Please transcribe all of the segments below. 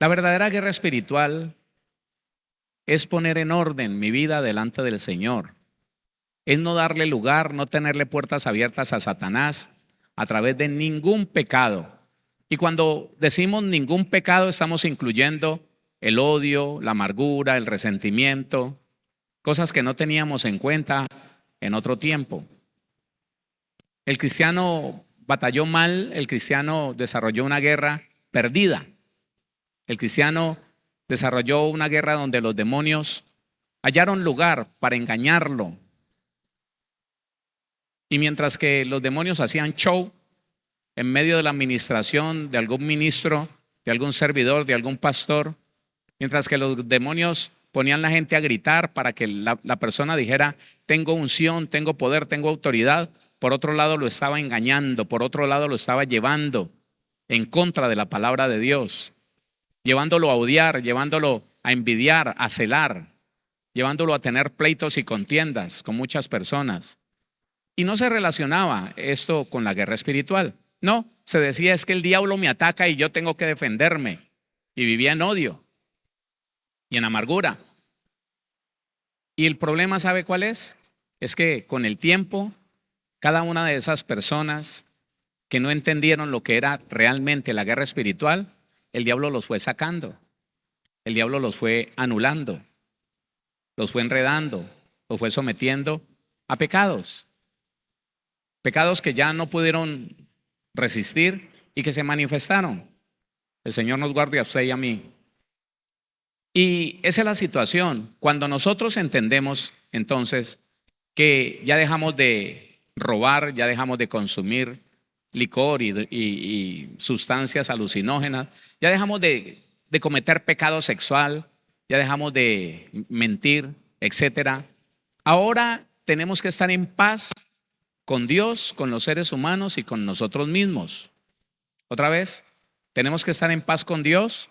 La verdadera guerra espiritual es poner en orden mi vida delante del Señor. Es no darle lugar, no tenerle puertas abiertas a Satanás a través de ningún pecado. Y cuando decimos ningún pecado, estamos incluyendo el odio, la amargura, el resentimiento, cosas que no teníamos en cuenta en otro tiempo. El cristiano batalló mal, el cristiano desarrolló una guerra perdida. El cristiano desarrolló una guerra donde los demonios hallaron lugar para engañarlo. Y mientras que los demonios hacían show en medio de la administración de algún ministro, de algún servidor, de algún pastor, mientras que los demonios ponían a la gente a gritar para que la persona dijera, tengo unción, tengo poder, tengo autoridad, por otro lado lo estaba engañando, por otro lado lo estaba llevando en contra de la palabra de Dios, llevándolo a odiar, llevándolo a envidiar, a celar, llevándolo a tener pleitos y contiendas con muchas personas. Y no se relacionaba esto con la guerra espiritual. No, se decía es que el diablo me ataca y yo tengo que defenderme. Y vivía en odio y en amargura. Y el problema, ¿sabe cuál es? Es que con el tiempo, cada una de esas personas que no entendieron lo que era realmente la guerra espiritual, el diablo los fue sacando. El diablo los fue anulando, los fue enredando, los fue sometiendo a pecados. Pecados que ya no pudieron resistir y que se manifestaron. El Señor nos guarde a usted y a mí. Y esa es la situación. Cuando nosotros entendemos entonces que ya dejamos de robar, ya dejamos de consumir licor y sustancias alucinógenas, ya dejamos de cometer pecado sexual, ya dejamos de mentir, etcétera. Ahora tenemos que estar en paz con Dios, con los seres humanos y con nosotros mismos. Otra vez, tenemos que estar en paz con Dios,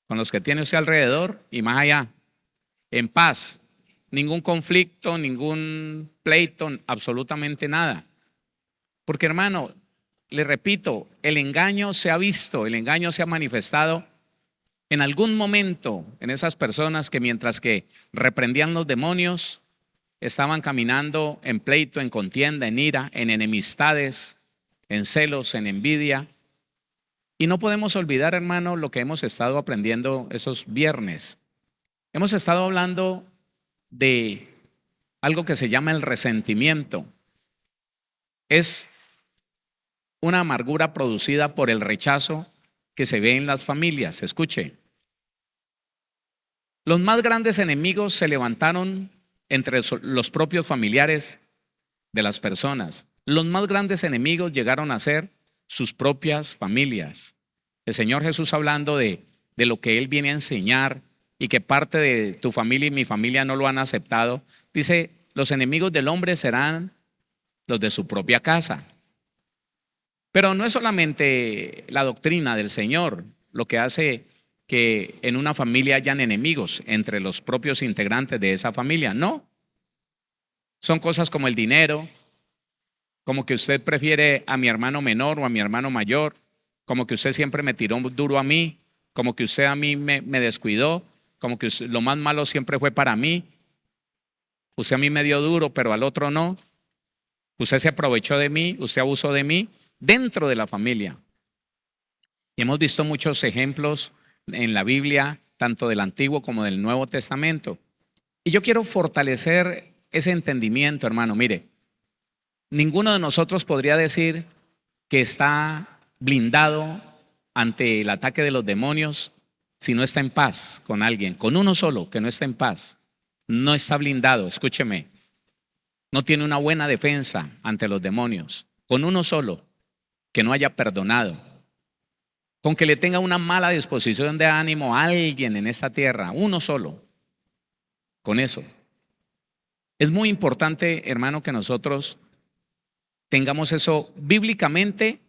con los que tiene usted alrededor y más allá. En paz, ningún conflicto, ningún pleito, absolutamente nada. Porque hermano, le repito, el engaño se ha visto, el engaño se ha manifestado en algún momento en esas personas que mientras que reprendían los demonios, estaban caminando en pleito, en contienda, en ira, en enemistades, en celos, en envidia. Y no podemos olvidar, hermano, lo que hemos estado aprendiendo esos viernes. Hemos estado hablando de algo que se llama el resentimiento. Es una amargura producida por el rechazo que se ve en las familias. Escuche, los más grandes enemigos se levantaron entre los propios familiares de las personas. Los más grandes enemigos llegaron a ser sus propias familias. El Señor Jesús, hablando de lo que Él viene a enseñar y que parte de tu familia y mi familia no lo han aceptado, dice, los enemigos del hombre serán los de su propia casa. Pero no es solamente la doctrina del Señor lo que hace que en una familia hayan enemigos entre los propios integrantes de esa familia, no. Son cosas como el dinero, como que usted prefiere a mi hermano menor o a mi hermano mayor, como que usted siempre me tiró duro a mí, como que usted a mí me descuidó, como que lo más malo siempre fue para mí. Usted a mí me dio duro, pero al otro no. Usted se aprovechó de mí, usted abusó de mí dentro de la familia. Y hemos visto muchos ejemplos en la Biblia, tanto del Antiguo como del Nuevo Testamento. Y yo quiero fortalecer ese entendimiento, hermano. Mire, ninguno de nosotros podría decir que está blindado ante el ataque de los demonios si no está en paz con alguien. Con uno solo que no está en paz, no está blindado, escúcheme. No tiene una buena defensa ante los demonios. Con uno solo que no haya perdonado, con que le tenga una mala disposición de ánimo a alguien en esta tierra, uno solo, con eso. Es muy importante, hermano, que nosotros tengamos eso bíblicamente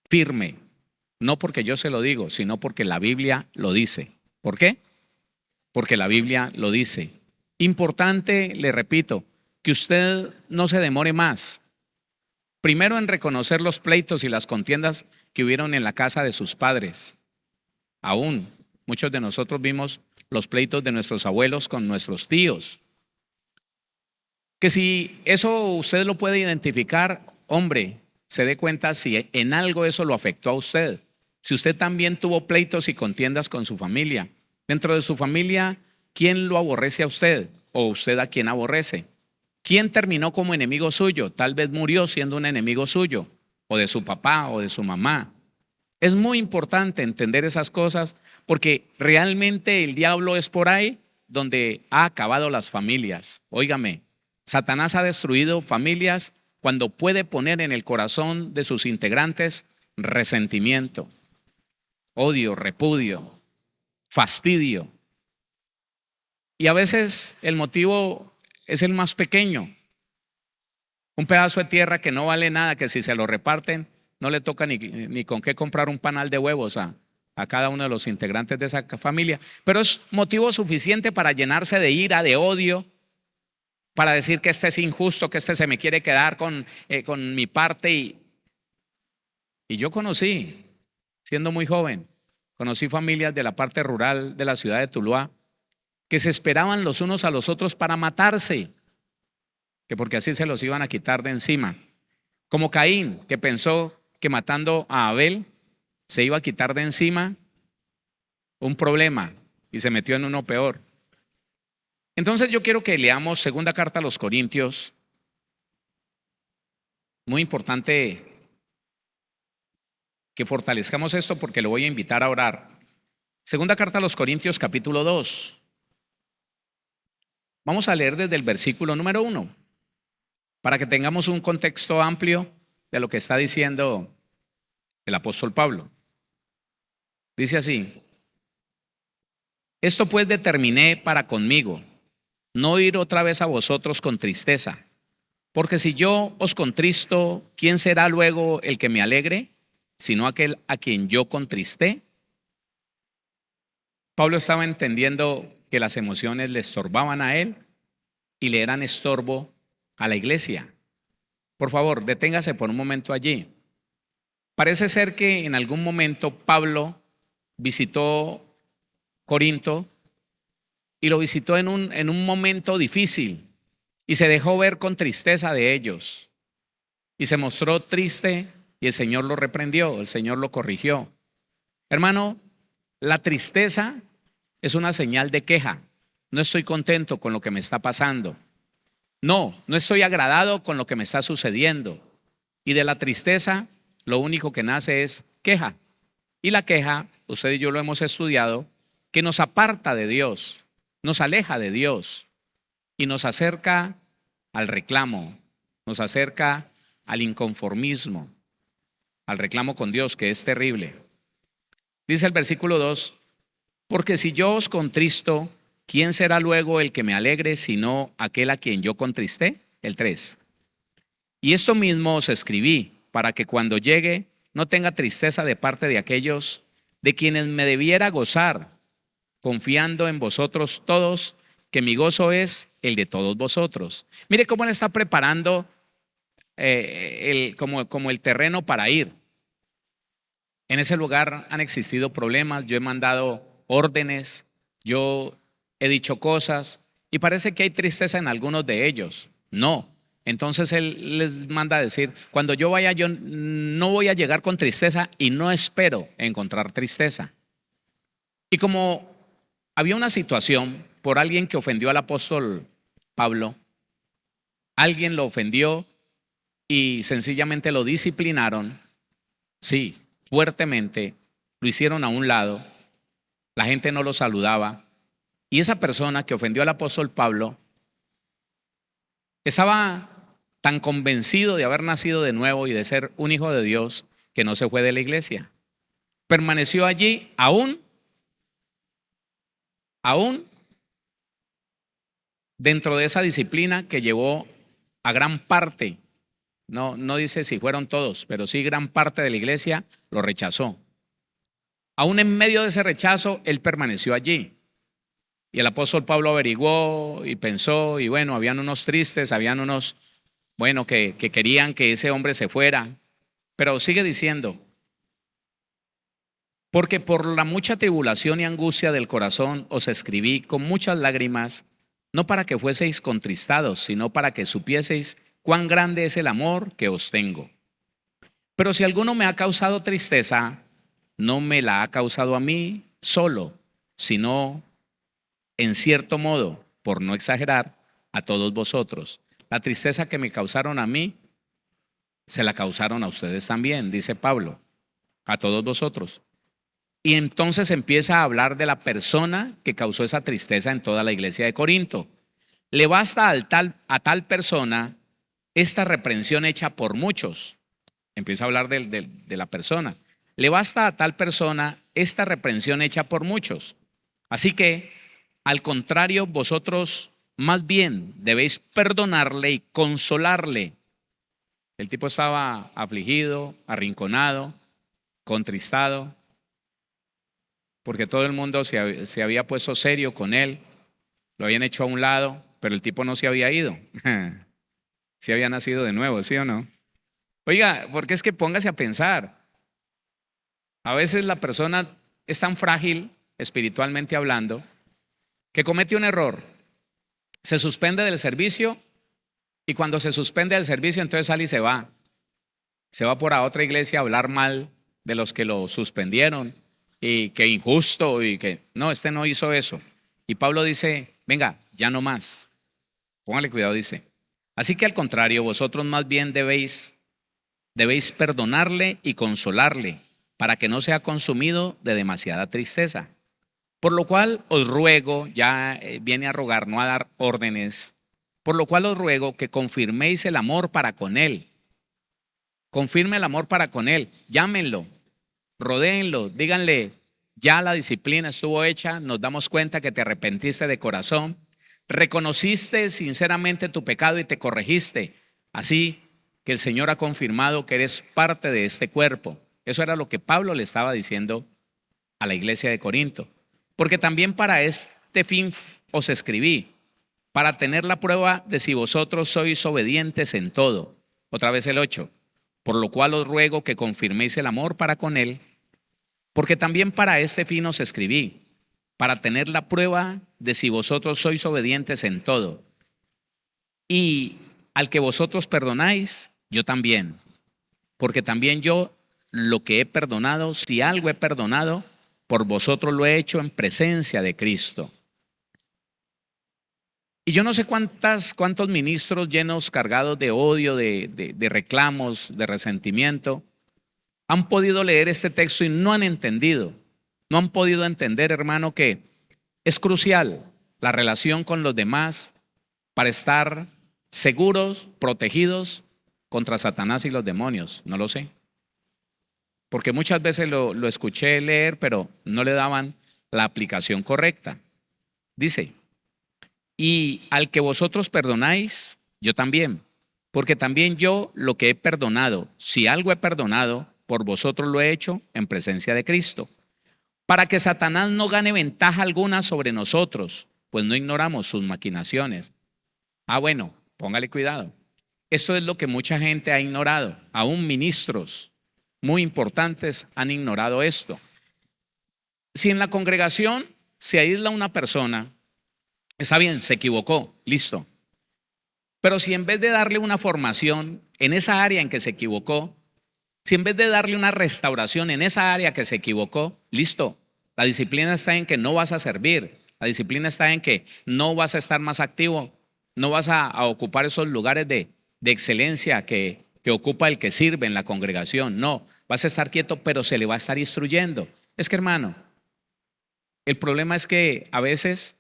firme, no porque yo se lo digo, sino porque la Biblia lo dice. ¿Por qué? Porque la Biblia lo dice. Importante, le repito, que usted no se demore más. Primero en reconocer los pleitos y las contiendas que hubieron en la casa de sus padres. Aún muchos de nosotros vimos los pleitos de nuestros abuelos con nuestros tíos. Que si eso usted lo puede identificar, hombre, se dé cuenta si en algo eso lo afectó a usted. Si usted también tuvo pleitos y contiendas con su familia. Dentro de su familia, ¿quién lo aborrece a usted? ¿O usted a quién aborrece? ¿Quién terminó como enemigo suyo? Tal vez murió siendo un enemigo suyo, o de su papá o de su mamá. Es muy importante entender esas cosas porque realmente el diablo es por ahí donde ha acabado las familias. Óigame, Satanás ha destruido familias cuando puede poner en el corazón de sus integrantes resentimiento, odio, repudio, fastidio. Y a veces el motivo es el más pequeño. Un pedazo de tierra que no vale nada, que si se lo reparten no le toca ni con qué comprar un panal de huevos a cada uno de los integrantes de esa familia. Pero es motivo suficiente para llenarse de ira, de odio, para decir que este es injusto, que este se me quiere quedar con mi parte. Y yo conocí, siendo muy joven, conocí familias de la parte rural de la ciudad de Tuluá que se esperaban los unos a los otros para matarse, que porque así se los iban a quitar de encima. Como Caín, que pensó que matando a Abel se iba a quitar de encima un problema y se metió en uno peor. Entonces yo quiero que leamos segunda carta a los Corintios. Muy importante que fortalezcamos esto porque lo voy a invitar a orar. Segunda carta a los Corintios, capítulo 2. Vamos a leer desde el versículo número 1 para que tengamos un contexto amplio de lo que está diciendo el apóstol Pablo. Dice así: esto pues determiné para conmigo, no ir otra vez a vosotros con tristeza, porque si yo os contristo, ¿quién será luego el que me alegre, sino aquel a quien yo contristé? Pablo estaba entendiendo que las emociones le estorbaban a él y le eran estorbo a la iglesia. Por favor, deténgase por un momento allí. Parece ser que en algún momento Pablo visitó Corinto y lo visitó en un momento difícil y se dejó ver con tristeza de ellos y se mostró triste y el Señor lo reprendió, el Señor lo corrigió. Hermano, la tristeza es una señal de queja. No estoy contento con lo que me está pasando. No estoy agradado con lo que me está sucediendo. Y de la tristeza, lo único que nace es queja. Y la queja, usted y yo lo hemos estudiado, que nos aparta de Dios, nos aleja de Dios y nos acerca al reclamo, nos acerca al inconformismo, al reclamo con Dios, que es terrible. Dice el versículo 2, porque si yo os contristo, ¿quién será luego el que me alegre sino aquel a quien yo contristé? El 3. Y esto mismo os escribí para que cuando llegue no tenga tristeza de parte de aquellos de quienes me debiera gozar, confiando en vosotros todos, que mi gozo es el de todos vosotros. Mire cómo él está preparando como el terreno para ir. En ese lugar han existido problemas, yo he mandado órdenes, yo he dicho cosas y parece que hay tristeza en algunos de ellos. No. Entonces él les manda a decir, cuando yo vaya, yo no voy a llegar con tristeza y no espero encontrar tristeza. Y como había una situación por alguien que ofendió al apóstol Pablo, alguien lo ofendió y sencillamente lo disciplinaron, sí, fuertemente, lo hicieron a un lado, la gente no lo saludaba y esa persona que ofendió al apóstol Pablo estaba tan convencido de haber nacido de nuevo y de ser un hijo de Dios que no se fue de la iglesia. Permaneció allí aún dentro de esa disciplina que llevó a gran parte, no dice si fueron todos, pero sí gran parte de la iglesia lo rechazó. Aún en medio de ese rechazo, él permaneció allí. Y el apóstol Pablo averiguó y pensó, y bueno, habían unos tristes, habían unos, bueno, que querían que ese hombre se fuera. Pero sigue diciendo, Porque por la mucha tribulación y angustia del corazón os escribí con muchas lágrimas, no para que fueseis contristados, sino para que supieseis cuán grande es el amor que os tengo. Pero si alguno me ha causado tristeza, no me la ha causado a mí solo, sino en cierto modo, por no exagerar, a todos vosotros. La tristeza que me causaron a mí, se la causaron a ustedes también, dice Pablo, a todos vosotros. Y entonces empieza a hablar de la persona que causó esa tristeza en toda la iglesia de Corinto. Le basta a tal persona esta reprensión hecha por muchos. Empieza a hablar de la persona. Le basta a tal persona esta reprensión hecha por muchos. Así que, al contrario, vosotros más bien debéis perdonarle y consolarle. El tipo estaba afligido, arrinconado, contristado, porque todo el mundo se había puesto serio con él, lo habían hecho a un lado, pero el tipo no se había ido. Se había nacido de nuevo, ¿sí o no? Oiga, porque es que póngase a pensar. A veces la persona es tan frágil, espiritualmente hablando, que comete un error, se suspende del servicio y cuando se suspende del servicio entonces sale y se va. Se va por a otra iglesia a hablar mal de los que lo suspendieron y que injusto y que no, este no hizo eso. Y Pablo dice, venga, ya no más. Póngale cuidado, dice. Así que al contrario, vosotros más bien debéis perdonarle y consolarle para que no sea consumido de demasiada tristeza. Por lo cual os ruego, ya viene a rogar, no a dar órdenes, por lo cual os ruego que confirméis el amor para con él. Confirme el amor para con él, llámenlo, rodéenlo, díganle, ya la disciplina estuvo hecha, nos damos cuenta que te arrepentiste de corazón, reconociste sinceramente tu pecado y te corregiste. Así que el Señor ha confirmado que eres parte de este cuerpo. Eso era lo que Pablo le estaba diciendo a la iglesia de Corinto. Porque también para este fin os escribí, para tener la prueba de si vosotros sois obedientes en todo. Otra vez el 8. Por lo cual os ruego que confirméis el amor para con él, porque también para este fin os escribí, para tener la prueba de si vosotros sois obedientes en todo. Y al que vosotros perdonáis, yo también, porque también yo lo que he perdonado, si algo he perdonado, por vosotros lo he hecho en presencia de Cristo. Y yo no sé cuántos ministros llenos, cargados de odio, de reclamos, de resentimiento, han podido leer este texto y no han entendido. No han podido entender, hermano, que es crucial la relación con los demás para estar seguros, protegidos contra Satanás y los demonios. No lo sé. Porque muchas veces lo escuché leer, pero no le daban la aplicación correcta. Dice, y al que vosotros perdonáis, yo también, porque también yo lo que he perdonado, si algo he perdonado, por vosotros lo he hecho en presencia de Cristo, para que Satanás no gane ventaja alguna sobre nosotros, pues no ignoramos sus maquinaciones. Bueno, póngale cuidado. Esto es lo que mucha gente ha ignorado, aún ministros muy importantes han ignorado esto. Si en la congregación se aísla una persona, está bien, se equivocó, listo. Pero si en vez de darle una formación en esa área en que se equivocó, si en vez de darle una restauración en esa área que se equivocó, listo. La disciplina está en que no vas a servir. La disciplina está en que no vas a estar más activo, no vas a ocupar esos lugares de excelencia que ocupa el que sirve en la congregación. No, vas a estar quieto, pero se le va a estar instruyendo. Es que, hermano, el problema es que a veces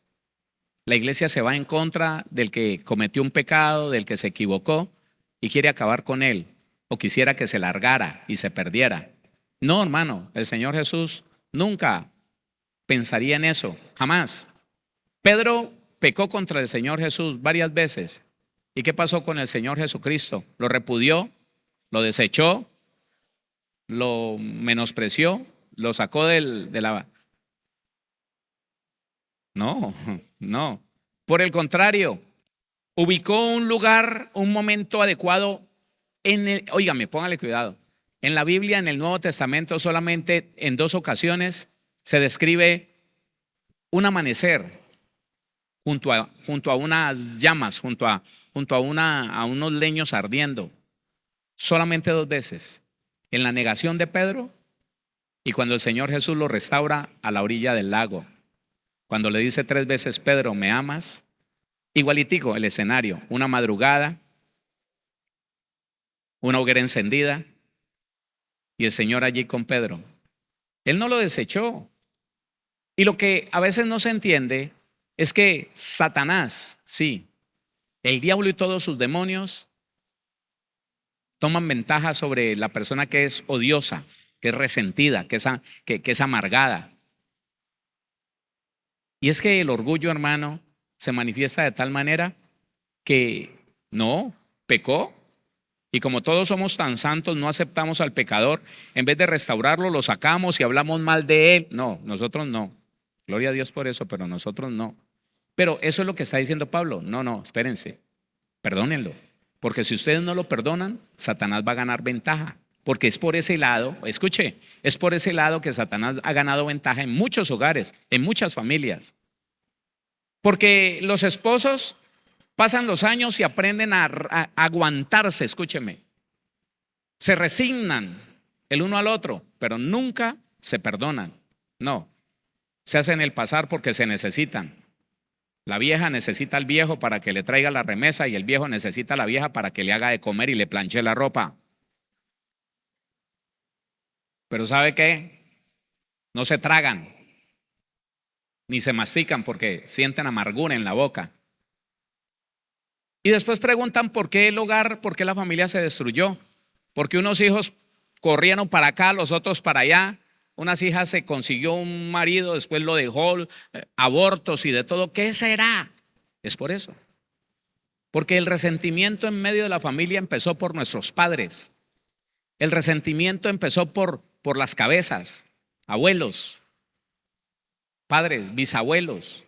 la iglesia se va en contra del que cometió un pecado, del que se equivocó y quiere acabar con él, o quisiera que se largara y se perdiera. No, hermano, el Señor Jesús nunca pensaría en eso, jamás. Pedro pecó contra el Señor Jesús varias veces. ¿Y qué pasó con el Señor Jesucristo? Lo repudió, lo desechó, lo menospreció, lo sacó de la... No, no. Por el contrario, ubicó un lugar, un momento adecuado óigame, póngale cuidado, En la Biblia, en el Nuevo Testamento, solamente en 2 ocasiones se describe un amanecer junto a unas llamas, a unos leños ardiendo. Solamente 2 veces. En la negación de Pedro y cuando el Señor Jesús lo restaura a la orilla del lago. Cuando le dice 3 veces, Pedro, ¿me amas? Igualitico el escenario, una madrugada, una hoguera encendida y el Señor allí con Pedro. Él no lo desechó. Y lo que a veces no se entiende es que Satanás, sí, el diablo y todos sus demonios toman ventaja sobre la persona que es odiosa, que es resentida, que es amargada. Y es que el orgullo, hermano, se manifiesta de tal manera que no, pecó. Y como todos somos tan santos, no aceptamos al pecador. En vez de restaurarlo, lo sacamos y hablamos mal de él. No, nosotros no. Gloria a Dios por eso, pero nosotros no. Pero eso es lo que está diciendo Pablo. No, espérense. Perdónenlo. Porque si ustedes no lo perdonan, Satanás va a ganar ventaja. Porque es por ese lado, escuche, es por ese lado que Satanás ha ganado ventaja en muchos hogares, en muchas familias. Porque los esposos pasan los años y aprenden a aguantarse, escúcheme. Se resignan el uno al otro, pero nunca se perdonan. No, se hacen el pasar porque se necesitan. La vieja necesita al viejo para que le traiga la remesa y el viejo necesita a la vieja para que le haga de comer y le planche la ropa. Pero ¿sabe qué? No se tragan ni se mastican porque sienten amargura en la boca. Y después preguntan por qué el hogar, por qué la familia se destruyó. Porque unos hijos corrieron para acá, los otros para allá. Unas hijas se consiguió un marido, después lo dejó, abortos y de todo. ¿Qué será? Es por eso. Porque el resentimiento en medio de la familia empezó por nuestros padres. El resentimiento empezó por las cabezas, abuelos, padres, bisabuelos.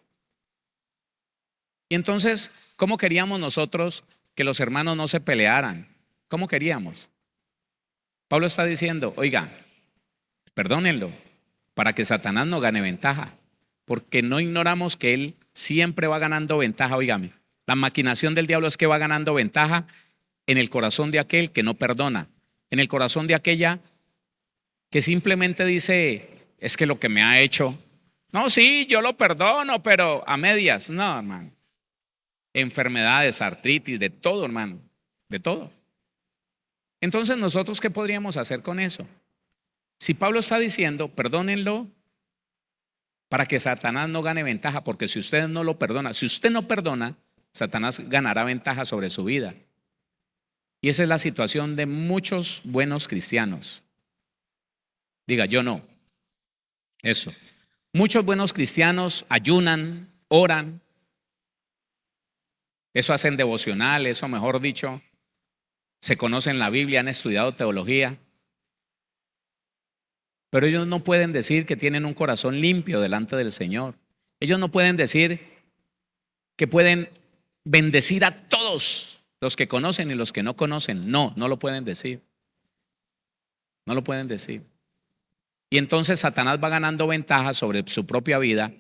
Y entonces, ¿cómo queríamos nosotros que los hermanos no se pelearan? ¿Cómo queríamos? Pablo está diciendo, oiga, perdónenlo, para que Satanás no gane ventaja, porque no ignoramos que él siempre va ganando ventaja. Óigame, la maquinación del diablo es que va ganando ventaja en el corazón de aquel que no perdona, en el corazón de aquella que simplemente dice, es que lo que me ha hecho, no, sí, yo lo perdono, pero a medias. No, hermano. Enfermedades, artritis, de todo, hermano, de todo. Entonces, ¿nosotros qué podríamos hacer con eso? Si Pablo está diciendo, perdónenlo para que Satanás no gane ventaja, porque si usted no lo perdona, si usted no perdona, Satanás ganará ventaja sobre su vida. Y esa es la situación de muchos buenos cristianos. Diga, yo no. Eso. Muchos buenos cristianos ayunan, oran, eso hacen devocional, eso mejor dicho, se conocen la Biblia, han estudiado teología, pero ellos no pueden decir que tienen un corazón limpio delante del Señor. Ellos no pueden decir que pueden bendecir a todos los que conocen y los que no conocen. No lo pueden decir. No lo pueden decir. Y entonces Satanás va ganando ventaja sobre su propia vida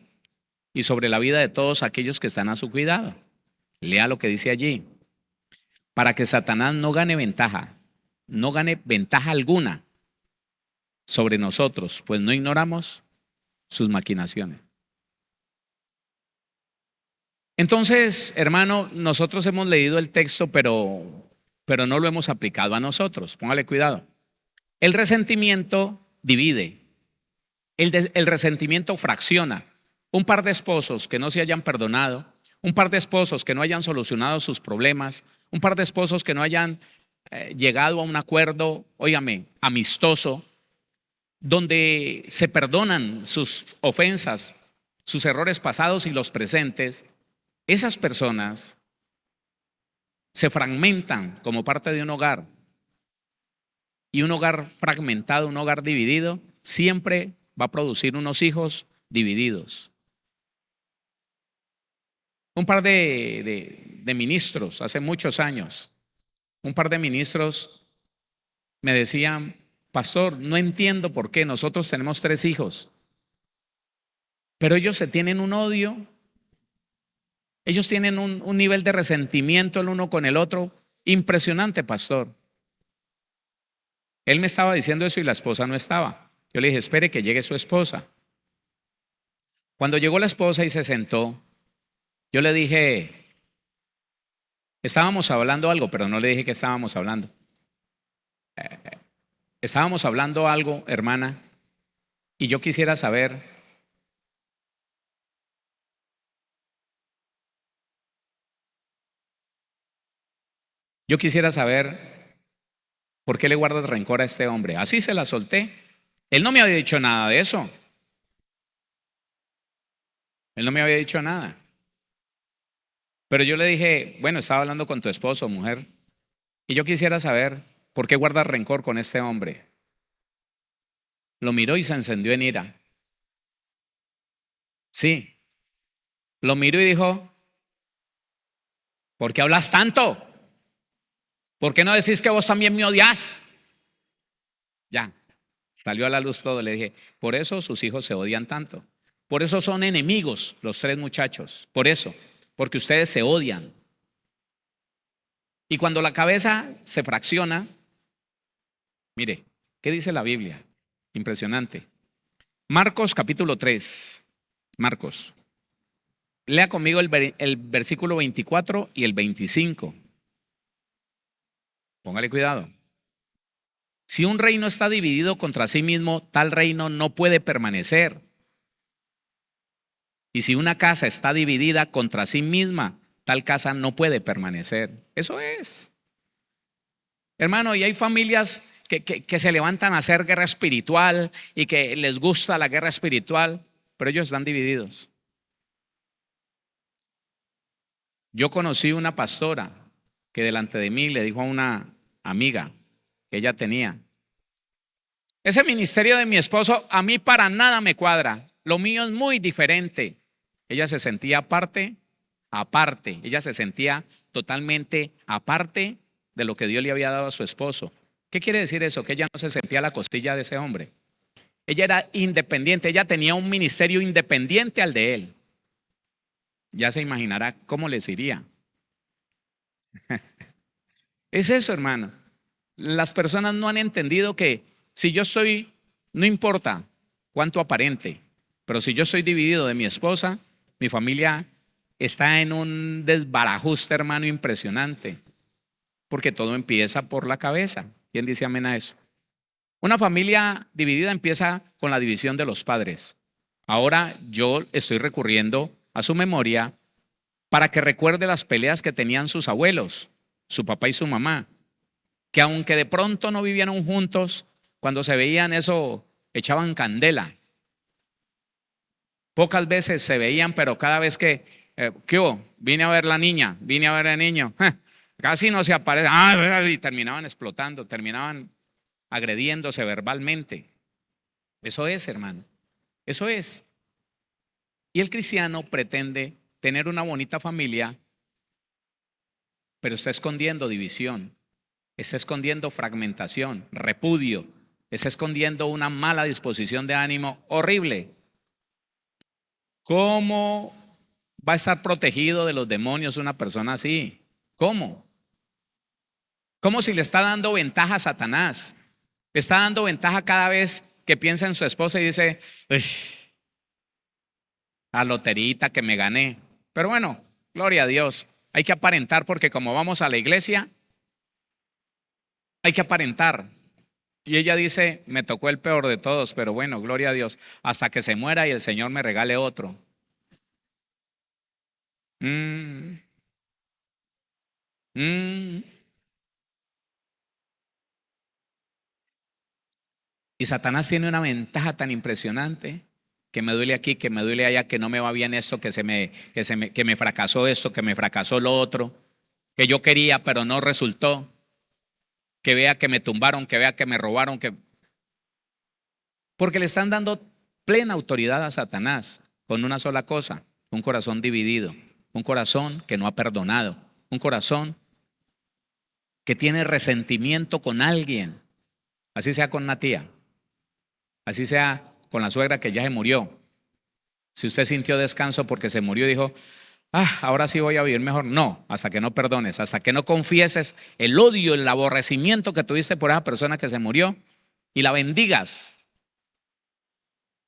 y sobre la vida de todos aquellos que están a su cuidado. Lea lo que dice allí. Para que Satanás no gane ventaja, no gane ventaja alguna sobre nosotros, pues no ignoramos sus maquinaciones. Entonces, hermano, nosotros hemos leído el texto, pero no lo hemos aplicado a nosotros. Póngale cuidado. El resentimiento divide. El resentimiento fracciona. Un par de esposos que no se hayan perdonado, un par de esposos que no hayan solucionado sus problemas, un par de esposos que no hayan llegado a un acuerdo, óigame, amistoso, donde se perdonan sus ofensas, sus errores pasados y los presentes. Esas personas se fragmentan como parte de un hogar. Y un hogar fragmentado, un hogar dividido, siempre va a producir unos hijos divididos. Un par de ministros, hace muchos años, un par de ministros me decían, pastor, no entiendo por qué. Nosotros tenemos 3 hijos, pero ellos se tienen un odio, ellos tienen un nivel de resentimiento el uno con el otro impresionante, pastor. Él me estaba diciendo eso y la esposa no estaba. Yo le dije, espere que llegue su esposa. Cuando llegó la esposa y se sentó, yo le dije, estábamos hablando algo, pero no le dije que estábamos hablando. Estábamos hablando algo, hermana, y yo quisiera saber, por qué le guardas rencor a este hombre. Así se la solté. Él no me había dicho nada de eso. Él no me había dicho nada. Pero yo le dije, bueno, estaba hablando con tu esposo, mujer, y yo quisiera saber por qué guardas rencor con este hombre. Lo miró y se encendió en ira. Sí, lo miró y dijo, ¿por qué hablas tanto? ¿Por qué no decís que vos también me odias? Ya, salió a la luz todo. Le dije, por eso sus hijos se odian tanto. Por eso son enemigos los 3 muchachos. Por eso, porque ustedes se odian. Y cuando la cabeza se fracciona, mire, ¿qué dice la Biblia? Impresionante. Marcos capítulo 3. Marcos. Lea conmigo el versículo 24 y el 25. Póngale cuidado. Si un reino está dividido contra sí mismo, tal reino no puede permanecer. Y si una casa está dividida contra sí misma, tal casa no puede permanecer. Eso es. Hermano, y hay familias que se levantan a hacer guerra espiritual y que les gusta la guerra espiritual, pero ellos están divididos. Yo conocí una pastora que delante de mí le dijo a una amiga que ella tenía, ese ministerio de mi esposo a mí para nada me cuadra, lo mío es muy diferente. Ella se sentía aparte, ella se sentía totalmente aparte de lo que Dios le había dado a su esposo. ¿Qué quiere decir eso? Que ella no se sentía a la costilla de ese hombre. Ella era independiente, ella tenía un ministerio independiente al de él. Ya se imaginará cómo les iría. Es eso, hermano. Las personas no han entendido que si yo soy, no importa cuánto aparente, pero si yo soy dividido de mi esposa, mi familia está en un desbarajuste, hermano, impresionante, porque todo empieza por la cabeza. ¿Quién dice amén a eso? Una familia dividida empieza con la división de los padres. Ahora yo estoy recurriendo a su memoria para que recuerde las peleas que tenían sus abuelos, su papá y su mamá, que aunque de pronto no vivieron juntos, cuando se veían eso, echaban candela. Pocas veces se veían, pero cada vez que, ¿qué hubo? Vine a ver la niña, vine a ver al niño, casi no se aparece, y terminaban explotando, terminaban agrediéndose verbalmente. Eso es, hermano, eso es. Y el cristiano pretende tener una bonita familia, pero está escondiendo división, está escondiendo fragmentación, repudio, está escondiendo una mala disposición de ánimo horrible. ¿Cómo va a estar protegido de los demonios una persona así? ¿Cómo? ¿Cómo si le está dando ventaja a Satanás? Le está dando ventaja cada vez que piensa en su esposa y dice, la loterita que me gané. Pero bueno, gloria a Dios. Hay que aparentar porque como vamos a la iglesia, hay que aparentar. Y ella dice, me tocó el peor de todos, pero bueno, gloria a Dios, hasta que se muera y el Señor me regale otro. Y Satanás tiene una ventaja tan impresionante que me duele aquí, que me duele allá, que no me va bien esto, que me fracasó esto, que me fracasó lo otro, que yo quería pero no resultó, que vea que me tumbaron, que vea que me robaron, porque le están dando plena autoridad a Satanás con una sola cosa, un corazón dividido, un corazón que no ha perdonado, un corazón que tiene resentimiento con alguien. Así sea con una tía, así sea con la suegra que ya se murió. Si usted sintió descanso porque se murió y dijo, ahora sí voy a vivir mejor. No, hasta que no perdones, hasta que no confieses el odio, el aborrecimiento que tuviste por esa persona que se murió y la bendigas.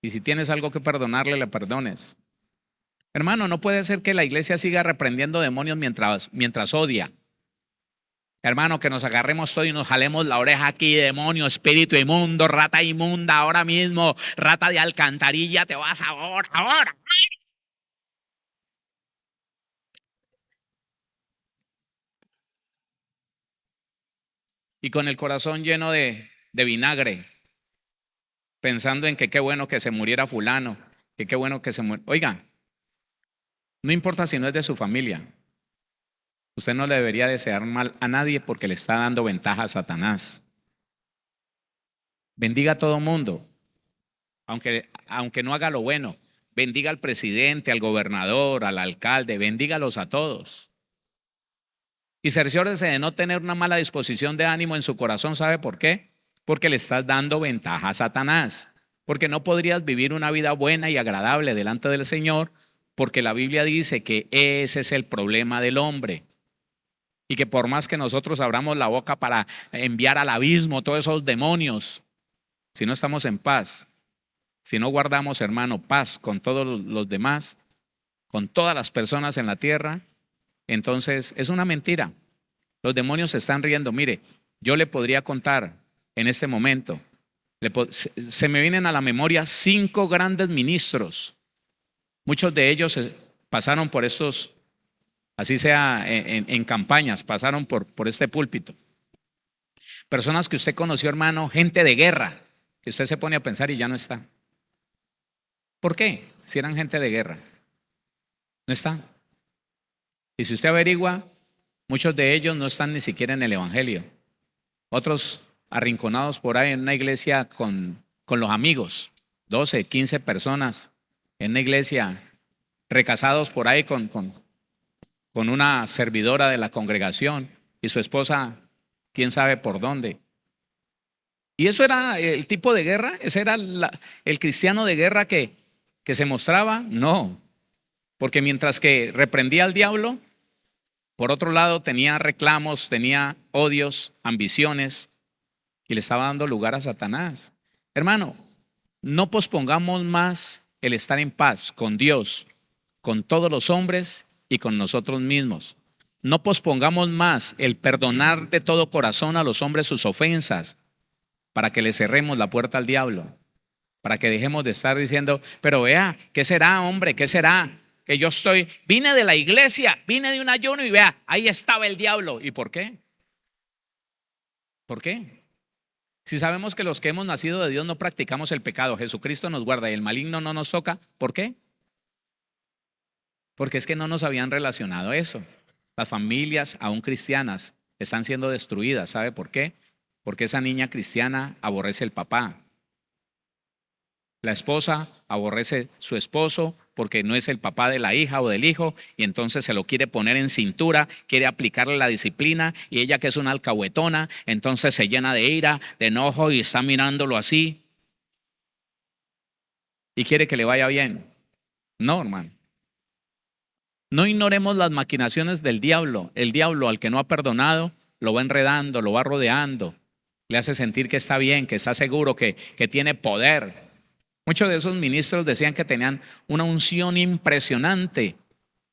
Y si tienes algo que perdonarle, le perdones. Hermano, no puede ser que la iglesia siga reprendiendo demonios mientras odia. Hermano, que nos agarremos todo y nos jalemos la oreja aquí, demonio, espíritu inmundo, rata inmunda, ahora mismo, rata de alcantarilla, te vas ahora, ahora. Y con el corazón lleno de vinagre, pensando en que qué bueno que se muriera fulano, que qué bueno que se muriera. Oiga, no importa si no es de su familia, usted no le debería desear mal a nadie porque le está dando ventaja a Satanás. Bendiga a todo mundo, aunque no haga lo bueno. Bendiga al presidente, al gobernador, al alcalde, bendígalos a todos. Y cerciórese de no tener una mala disposición de ánimo en su corazón. ¿Sabe por qué? Porque le estás dando ventaja a Satanás. Porque no podrías vivir una vida buena y agradable delante del Señor, porque la Biblia dice que ese es el problema del hombre. Y que por más que nosotros abramos la boca para enviar al abismo todos esos demonios, si no estamos en paz, si no guardamos, hermano, paz con todos los demás, con todas las personas en la tierra, entonces es una mentira. Los demonios se están riendo. Mire, yo le podría contar en este momento, se me vienen a la memoria 5 grandes ministros. Muchos de ellos pasaron por estos, así sea en campañas, pasaron por este púlpito. Personas que usted conoció, hermano, gente de guerra, que usted se pone a pensar y ya no está. ¿Por qué? Si eran gente de guerra. No están. Y si usted averigua, muchos de ellos no están ni siquiera en el Evangelio. Otros arrinconados por ahí en una iglesia con los amigos, 12, 15 personas en una iglesia, recasados por ahí con una servidora de la congregación y su esposa, quién sabe por dónde. Y eso era el tipo de guerra, ese era el cristiano de guerra que se mostraba. No, porque mientras que reprendía al diablo, por otro lado tenía reclamos, tenía odios, ambiciones y le estaba dando lugar a Satanás. Hermano, no pospongamos más el estar en paz con Dios, con todos los hombres y con nosotros mismos. No pospongamos más el perdonar de todo corazón a los hombres sus ofensas para que le cerremos la puerta al diablo, para que dejemos de estar diciendo, pero vea, ¿qué será, hombre? ¿Qué será? Que yo vine de la iglesia, vine de un ayuno y vea, ahí estaba el diablo. ¿Y por qué? ¿Por qué? Si sabemos que los que hemos nacido de Dios no practicamos el pecado, Jesucristo nos guarda y el maligno no nos toca, ¿por qué? Porque es que no nos habían relacionado eso. Las familias, aún cristianas, están siendo destruidas. ¿Sabe por qué? Porque esa niña cristiana aborrece el papá. La esposa aborrece su esposo porque no es el papá de la hija o del hijo y entonces se lo quiere poner en cintura, quiere aplicarle la disciplina y ella, que es una alcahuetona, entonces se llena de ira, de enojo y está mirándolo así y quiere que le vaya bien. No, hermano. No ignoremos las maquinaciones del diablo. El diablo, al que no ha perdonado, lo va enredando, lo va rodeando, le hace sentir que está bien, que está seguro, que tiene poder. Muchos de esos ministros decían que tenían una unción impresionante.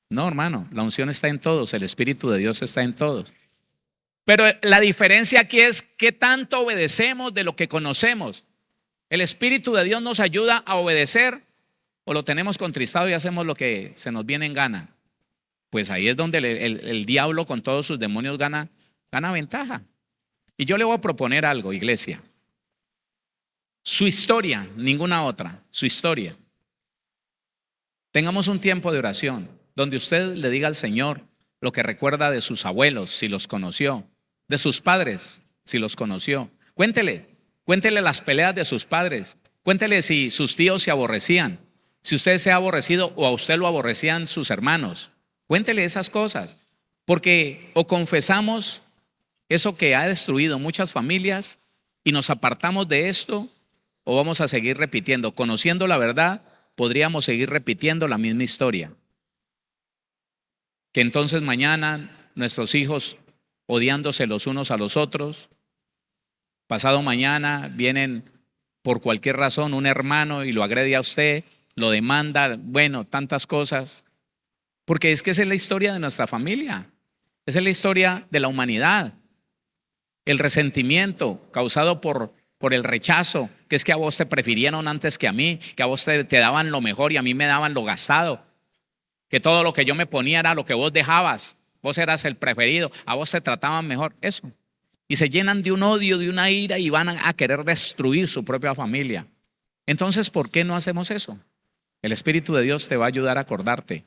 No, hermano, la unción está en todos, el Espíritu de Dios está en todos. Pero la diferencia aquí es qué tanto obedecemos de lo que conocemos. ¿El Espíritu de Dios nos ayuda a obedecer o lo tenemos contristado y hacemos lo que se nos viene en gana? Pues ahí es donde el diablo con todos sus demonios gana ventaja. Y yo le voy a proponer algo, iglesia. Su historia, ninguna otra, su historia. Tengamos un tiempo de oración donde usted le diga al Señor lo que recuerda de sus abuelos, si los conoció, de sus padres, si los conoció. Cuéntele las peleas de sus padres, cuéntele si sus tíos se aborrecían, si usted se ha aborrecido o a usted lo aborrecían sus hermanos. Cuéntele esas cosas, porque o confesamos eso que ha destruido muchas familias, y nos apartamos de esto, o vamos a seguir repitiendo. Conociendo la verdad, podríamos seguir repitiendo la misma historia. Que entonces mañana nuestros hijos odiándose los unos a los otros, pasado mañana vienen por cualquier razón un hermano y lo agrede a usted, lo demanda, bueno, tantas cosas. Porque es que esa es la historia de nuestra familia, esa es la historia de la humanidad. El resentimiento causado por el rechazo, que es que a vos te prefirieron antes que a mí, que a vos te daban lo mejor y a mí me daban lo gastado, que todo lo que yo me ponía era lo que vos dejabas, vos eras el preferido, a vos te trataban mejor, eso. Y se llenan de un odio, de una ira y van a querer destruir su propia familia. Entonces, ¿por qué no hacemos eso? El Espíritu de Dios te va a ayudar a acordarte.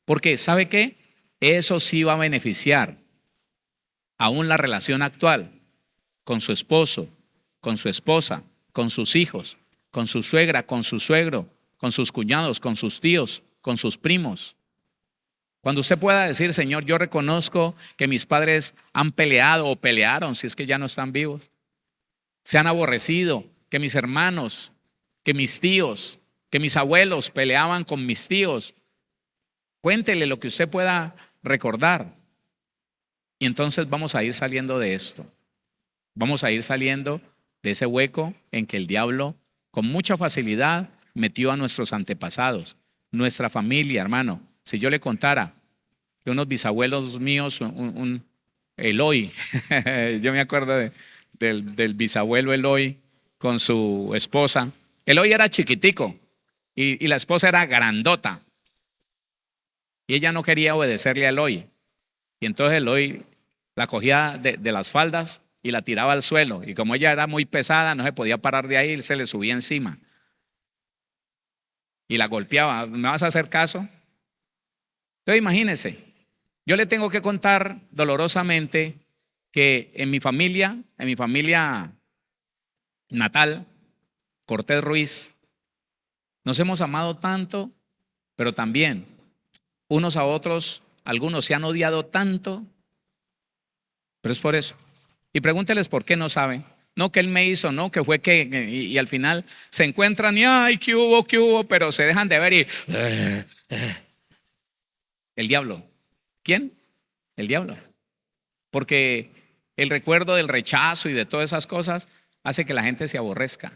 Porque, ¿sabe qué? Eso sí va a beneficiar aún la relación actual con su esposo, con su esposa, con sus hijos, con su suegra, con su suegro, con sus cuñados, con sus tíos, con sus primos. Cuando usted pueda decir, Señor, yo reconozco que mis padres han peleado o pelearon, si es que ya no están vivos, se han aborrecido, que mis hermanos, que mis tíos, que mis abuelos peleaban con mis tíos. Cuéntele lo que usted pueda recordar. Y entonces vamos a ir saliendo de esto. Vamos a ir saliendo de ese hueco en que el diablo con mucha facilidad metió a nuestros antepasados, nuestra familia, hermano. Si yo le contara que unos bisabuelos míos, Eloy, yo me acuerdo del bisabuelo Eloy con su esposa. Eloy era chiquitico y la esposa era grandota. Y ella no quería obedecerle a Eloy. Y entonces Eloy la cogía de las faldas y la tiraba al suelo. Y como ella era muy pesada, no se podía parar de ahí, él se le subía encima. Y la golpeaba. ¿Me vas a hacer caso? Entonces imagínense, yo le tengo que contar dolorosamente que en mi familia natal, Cortés Ruiz, nos hemos amado tanto, pero también unos a otros, algunos se han odiado tanto, pero es por eso. Y pregúnteles por qué no saben. No que él me hizo, no que fue que, y al final se encuentran y ay, qué hubo, pero se dejan de ver y el diablo. ¿Quién? El diablo. Porque el recuerdo del rechazo y de todas esas cosas hace que la gente se aborrezca.